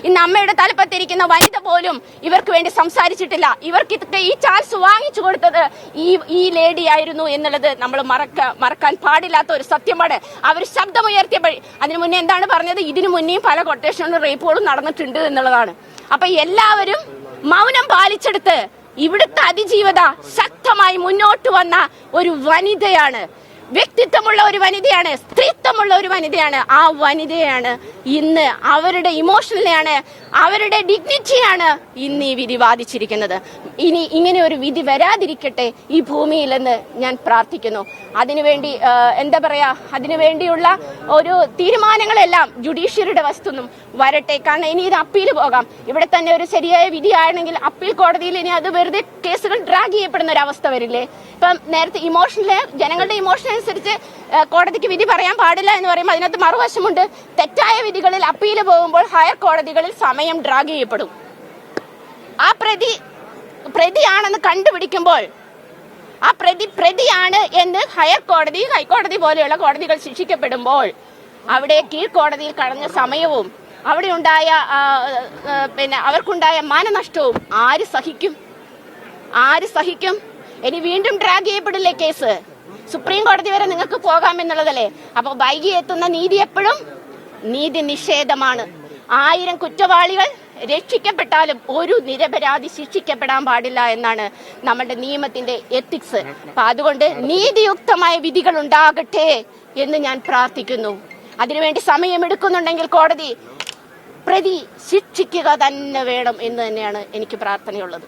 ഇന്ന് അമ്മയുടെ തലപ്പത്തിരിക്കുന്ന വനിത പോലും ഇവർക്ക് വേണ്ടി സംസാരിച്ചിട്ടില്ല. ഇവർക്ക് ഈ ചാൻസ് വാങ്ങിച്ചു കൊടുത്തത് ഈ ലേഡി ആയിരുന്നു എന്നുള്ളത് നമ്മൾ മറക്കാൻ പാടില്ലാത്ത ഒരു സത്യമാണ്. അവർ ശബ്ദമുയർത്തിയപ്പോൾ അതിനു മുന്നേ എന്താണ് പറഞ്ഞത്? ഇതിനു മുന്നേയും പല കൊട്ടേഷനും റേപ്പുകളും നടന്നിട്ടുണ്ട് എന്നുള്ളതാണ്. അപ്പൊ എല്ലാവരും മൗനം പാലിച്ചെടുത്ത് ഇവിടുത്തെ അതിജീവത ശക്തമായി മുന്നോട്ട് വന്ന ഒരു വനിതയാണ്, വ്യക്തിത്വമുള്ള ഒരു വനിതയാണ്, സ്ത്രീത്വമുള്ള ഒരു വനിതയാണ്. ആ വനിതയാണ് ഇന്ന് അവരുടെ ഇമോഷണലാണ്, അവരുടെ ഡിഗ്നിറ്റിയാണ് ഇന്ന് ഈ വിധി വാദിച്ചിരിക്കുന്നത്. ഇനി ഇങ്ങനെ ഒരു വിധി വരാതിരിക്കട്ടെ ഈ ഭൂമിയിലെന്ന് ഞാൻ പ്രാർത്ഥിക്കുന്നു. അതിനുവേണ്ടി എന്താ പറയാ, അതിനുവേണ്ടിയുള്ള ഒരു തീരുമാനങ്ങളെല്ലാം ജുഡീഷ്യറിയുടെ വശത്തുനിന്നും വരട്ടെ. കാരണം ഇനി ഇത് അപ്പീൽ പോകാം. ഇവിടെ തന്നെ ഒരു ശരിയായ വിധിയാണെങ്കിൽ അപ്പീൽ കോടതിയിൽ ഇനി അത് വെറുതെ കേസുകൾ ഡ്രാഗ് ചെയ്യപ്പെടുന്ന ഒരു അവസ്ഥ വരില്ലേ? ഇപ്പം നേരത്തെ ജനങ്ങളുടെ ഇമോഷൻ അനുസരിച്ച് കോടതിക്ക് വിധി പറയാൻ പാടില്ല എന്ന് പറയുമ്പോൾ അതിനകത്ത് മറുവശമുണ്ട്. തെറ്റായ വിധികളിൽ അപ്പീൽ പോകുമ്പോൾ ഹയർ കോടതികളിൽ സമയം ഡ്രാഗ് ചെയ്യപ്പെടും. ആ പ്രതിയാണെന്ന് കണ്ടുപിടിക്കുമ്പോൾ ആ പ്രതിയാണ് എന്ന് ഹയർ കോടതി, ഹൈക്കോടതി പോലെയുള്ള കോടതികൾ ശിക്ഷിക്കപ്പെടുമ്പോൾ അവിടെ കീഴ്ക്കോടതിയിൽ കളഞ്ഞ സമയവും അവിടെ ഉണ്ടായ അവർക്കുണ്ടായ മാനനഷ്ടവും ആര് സഹിക്കും? ഇനി വീണ്ടും ഡ്രാഗ് ചെയ്യപ്പെടില്ലേ കേസ്? സുപ്രീം കോടതി വരെ നിങ്ങൾക്ക് പോകാമെന്നുള്ളതല്ലേ? അപ്പൊ വൈകി എത്തുന്ന നീതി എപ്പോഴും നീതി നിഷേധമാണ്. 1000 കുറ്റവാളികൾ രക്ഷിക്കപ്പെട്ടാലും ഒരു നിരപരാധി ശിക്ഷിക്കപ്പെടാൻ പാടില്ല എന്നാണ് നമ്മുടെ നിയമത്തിന്റെ എത്തിക്സ്. അപ്പൊ അതുകൊണ്ട് നീതിയുക്തമായ വിധികൾ ഉണ്ടാകട്ടെ എന്ന് ഞാൻ പ്രാർത്ഥിക്കുന്നു. അതിനുവേണ്ടി സമയമെടുക്കുന്നുണ്ടെങ്കിൽ കോടതി പ്രതി ശിക്ഷിക്കുക തന്നെ വേണം എന്ന് തന്നെയാണ് എനിക്ക് പ്രാർത്ഥനയുള്ളത്.